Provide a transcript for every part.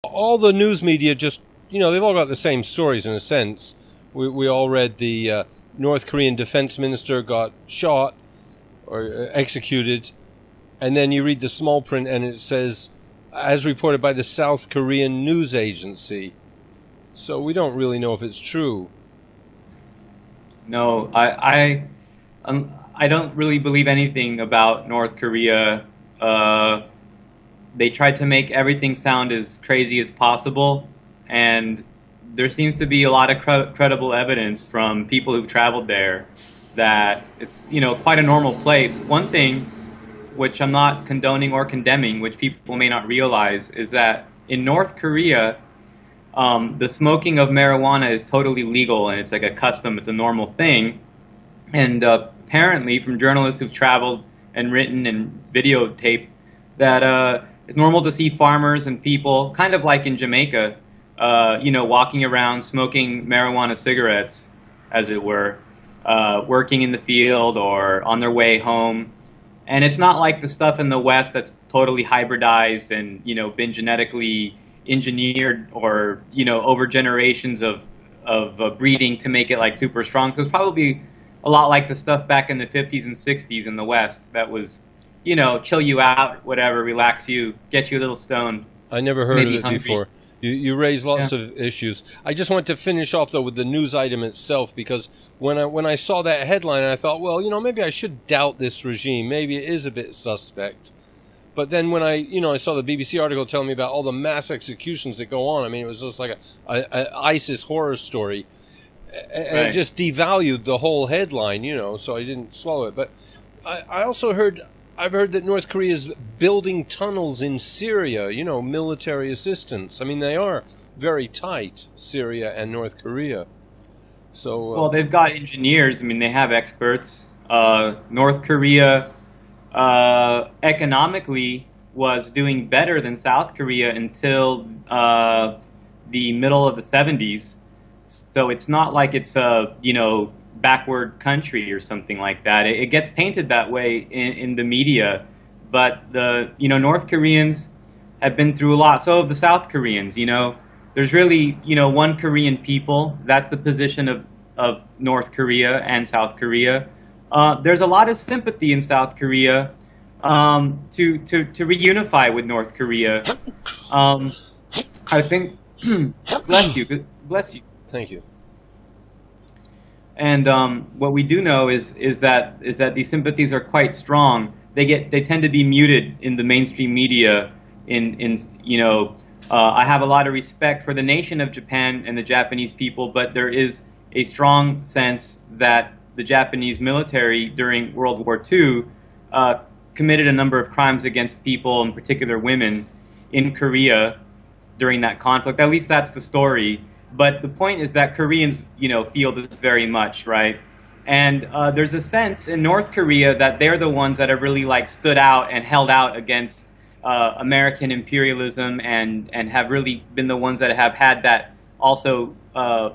All the news media just, they've all got the same stories in a sense. We all read the North Korean defense minister got shot or executed, and then you read the small print and it says, as reported by the South Korean news agency. So we don't really know if it's true. No, I don't really believe anything about North Korea. They tried to make everything sound as crazy as possible, and there seems to be a lot of credible evidence from people who've traveled there that it's quite a normal place. One thing which I'm not condoning or condemning, which people may not realize, is that in North Korea, the smoking of marijuana is totally legal, and it's like a custom, it's a normal thing. And apparently, from journalists who've traveled and written and videotaped, that it's normal to see farmers and people, kind of like in Jamaica, walking around smoking marijuana cigarettes, as it were, working in the field or on their way home. And it's not like the stuff in the West that's totally hybridized and, been genetically engineered or, over generations of breeding to make it like super strong. So it's probably a lot like the stuff back in the 50s and 60s in the West that was, chill you out, whatever, relax you, get you a little stoned. I never heard of it hungry. before. You raise lots of issues. I just want to finish off, though, with the news item itself, because when I saw that headline, I thought, well, maybe I should doubt this regime. Maybe it is a bit suspect. But then when I saw the BBC article telling me about all the mass executions that go on, I mean, it was just like a ISIS horror story. And Right. it just devalued the whole headline, so I didn't swallow it. But I've heard that North Korea is building tunnels in Syria, military assistance. I mean, they are very tight, Syria and North Korea. So Well, they've got engineers. I mean, they have experts. North Korea economically was doing better than South Korea until the middle of the 70s. So it's not like it's a, backward country or something like that. It gets painted that way in the media. But the, North Koreans have been through a lot. So have the South Koreans, There's really, one Korean people. That's the position of North Korea and South Korea. There's a lot of sympathy in South Korea to reunify with North Korea. I think, bless you, bless you. thank you. And what we do know is that these sympathies are quite strong. They tend to be muted in the mainstream media. I have a lot of respect for the nation of Japan and the Japanese people, but there is a strong sense that the Japanese military during World War II committed a number of crimes against people, in particular women, in Korea during that conflict. At least that's the story. But the point is that Koreans, feel this very much, right? And there's a sense in North Korea that they're the ones that have really stood out and held out against American imperialism, and have really been the ones that have had that also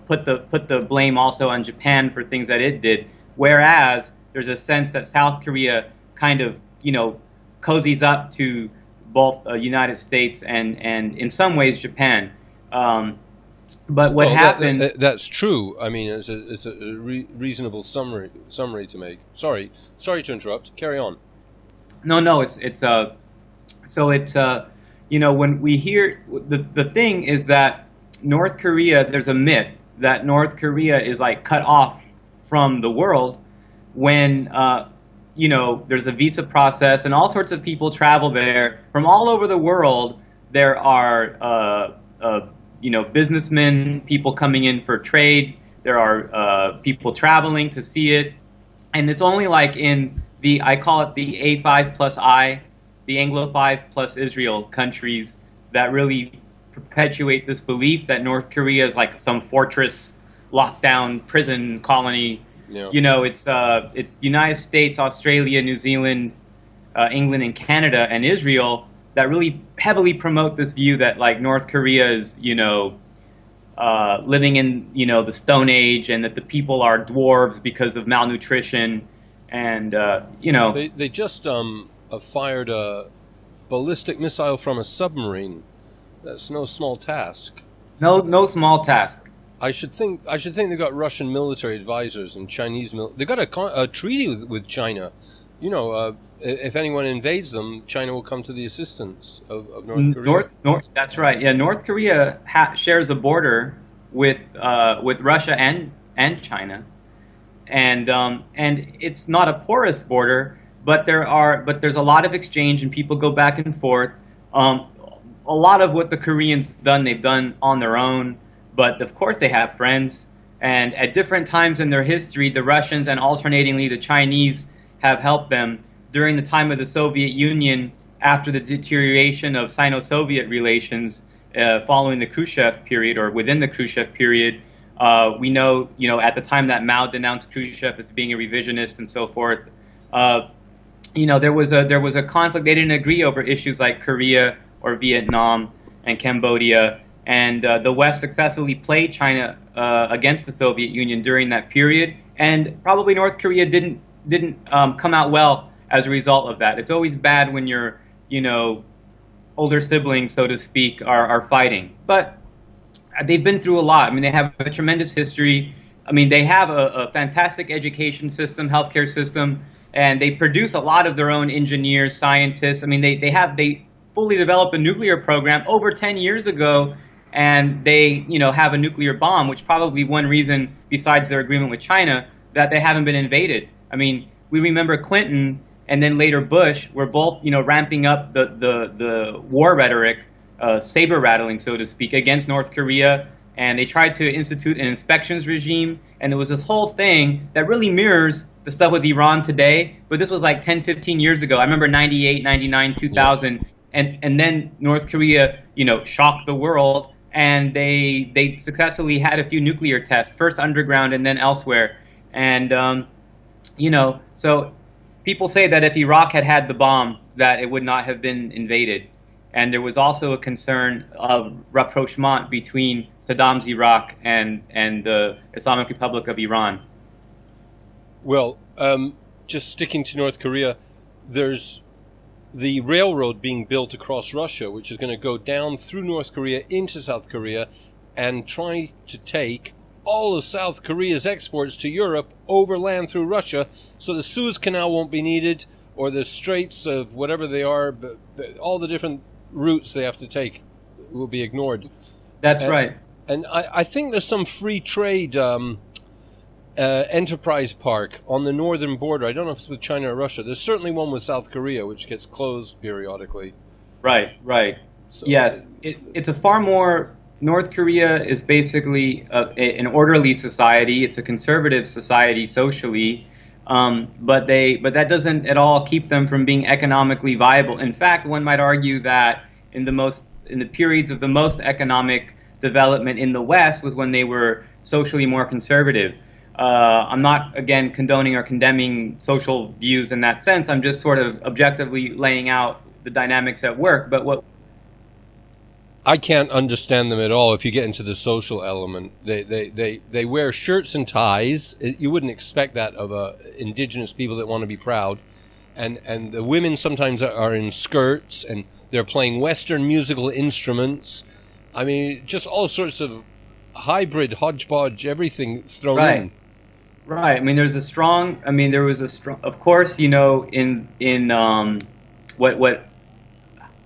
put the blame also on Japan for things that it did. Whereas there's a sense that South Korea kind of cozies up to both United States and in some ways Japan. But what happened? That's true. I mean, it's a reasonable summary to make. Sorry to interrupt. Carry on. No, when we hear the thing is that North Korea, there's a myth that North Korea is cut off from the world when there's a visa process and all sorts of people travel there from all over the world. There are businessmen, people coming in for trade. There are people traveling to see it. And it's only in I call it the A5 plus I, the Anglo 5 plus Israel countries that really perpetuate this belief that North Korea is some fortress, lockdown, prison colony. Yeah. It's United States, Australia, New Zealand, England, and Canada, and Israel that really heavily promote this view that North Korea is living in the Stone Age, and that the people are dwarves because of malnutrition, and They just fired a ballistic missile from a submarine That's no small task. No small task. I should think they've got Russian military advisors and Chinese. They've got a treaty with China. You know, if anyone invades them, China will come to the assistance of North Korea. That's right. Yeah, North Korea shares a border with Russia and China, and it's not a porous border, but there's a lot of exchange and people go back and forth. A lot of what the Koreans they've done on their own, but of course they have friends. And at different times in their history, the Russians and alternatingly the Chinese have helped them. During the time of the Soviet Union, after the deterioration of Sino-Soviet relations following the Khrushchev period or within the Khrushchev period, we know, at the time that Mao denounced Khrushchev as being a revisionist and so forth, there was a conflict. They didn't agree over issues like Korea or Vietnam and Cambodia, and the West successfully played China against the Soviet Union during that period, and probably North Korea didn't come out well as a result of that. It's always bad when your older siblings, so to speak, are fighting, but they've been through a lot. I mean, they have a tremendous history. I mean, they have a fantastic education system, healthcare system, and they produce a lot of their own engineers, scientists. I mean, they fully developed a nuclear program over 10 years ago, and they have a nuclear bomb, which probably one reason, besides their agreement with China, that they haven't been invaded. I mean, we remember Clinton and then later Bush were both ramping up the war rhetoric, saber rattling, so to speak, against North Korea, and they tried to institute an inspections regime, and there was this whole thing that really mirrors the stuff with Iran today, but this was like 10, 15 years ago. I remember 98, 99, 2000, and then North Korea, shocked the world, and they successfully had a few nuclear tests, first underground and then elsewhere. And, so people say that if Iraq had the bomb, that it would not have been invaded. And there was also a concern of rapprochement between Saddam's Iraq and the Islamic Republic of Iran. Well, just sticking to North Korea, there's the railroad being built across Russia, which is going to go down through North Korea into South Korea and try to take all of South Korea's exports to Europe overland through Russia, so the Suez Canal won't be needed, or the straits of whatever they are, but all the different routes they have to take will be ignored. That's right. And I think there's some free trade enterprise park on the northern border. I don't know if it's with China or Russia. There's certainly one with South Korea, which gets closed periodically. Right. So, yes, it's a far more... North Korea is basically an orderly society. It's a conservative society socially, but that doesn't at all keep them from being economically viable. In fact, one might argue that in the periods of the most economic development in the West was when they were socially more conservative. I'm not, again, condoning or condemning social views in that sense. I'm just sort of objectively laying out the dynamics at work. But what I can't understand them at all if you get into the social element. They wear shirts and ties. You wouldn't expect that of indigenous people that want to be proud. And the women sometimes are in skirts, and they're playing Western musical instruments. I mean, just all sorts of hybrid, hodgepodge, everything thrown in. Right. I mean, there was a strong, of course, what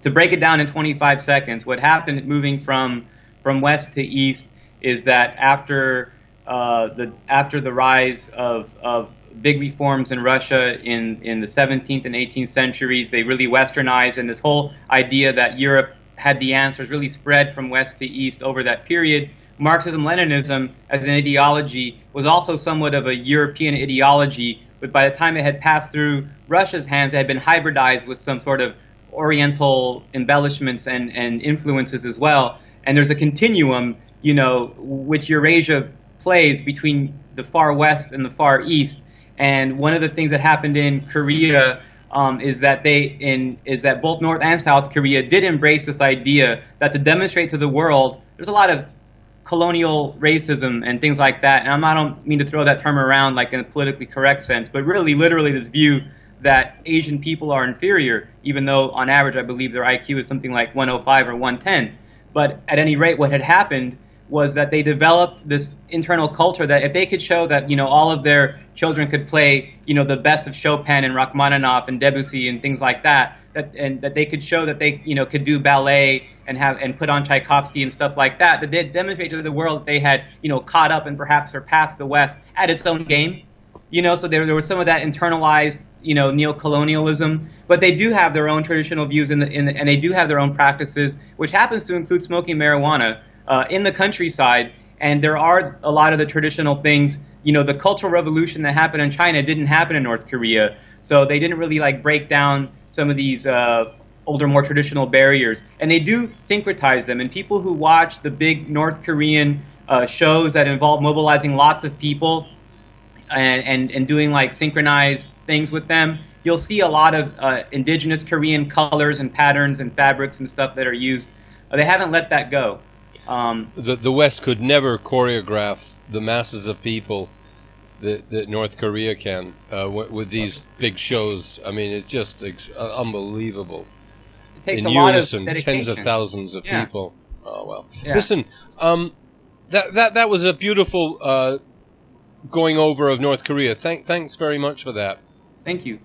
to break it down in 25 seconds, what happened moving from west to east is that after the rise of big reforms in Russia in the 17th and 18th centuries, they really westernized, and this whole idea that Europe had the answers really spread from west to east over that period. Marxism-Leninism as an ideology was also somewhat of a European ideology, but by the time it had passed through Russia's hands, it had been hybridized with some sort of Oriental embellishments and influences as well. And there's a continuum, which Eurasia plays between the far west and the far east. And one of the things that happened in Korea is that both North and South Korea did embrace this idea that to demonstrate to the world, there's a lot of colonial racism and things like that. And I don't mean to throw that term around like in a politically correct sense, but really, literally, this view that Asian people are inferior, even though on average I believe their IQ is something like 105 or 110. But at any rate, what had happened was that they developed this internal culture that if they could show that, all of their children could play, the best of Chopin and Rachmaninoff and Debussy and things like that, and that they could show that they, could do ballet and put on Tchaikovsky and stuff like that, that they demonstrated to the world that they had, caught up and perhaps surpassed the West at its own game. So there was some of that internalized, neo-colonialism, but they do have their own traditional views and they do have their own practices, which happens to include smoking marijuana in the countryside. And there are a lot of the traditional things. The Cultural Revolution that happened in China didn't happen in North Korea, so they didn't really break down some of these older, more traditional barriers. And they do syncretize them. And people who watch the big North Korean shows that involve mobilizing lots of people and doing synchronized things with them, you'll see a lot of indigenous Korean colors and patterns and fabrics and stuff that are used. They haven't let that go. The West could never choreograph the masses of people that North Korea can with these big shows. I mean, it's just unbelievable. It takes in a lot of unison, dedication. tens of thousands of people. Oh well. Yeah. Listen, that was a beautiful going over of North Korea. Thanks very much for that. Thank you.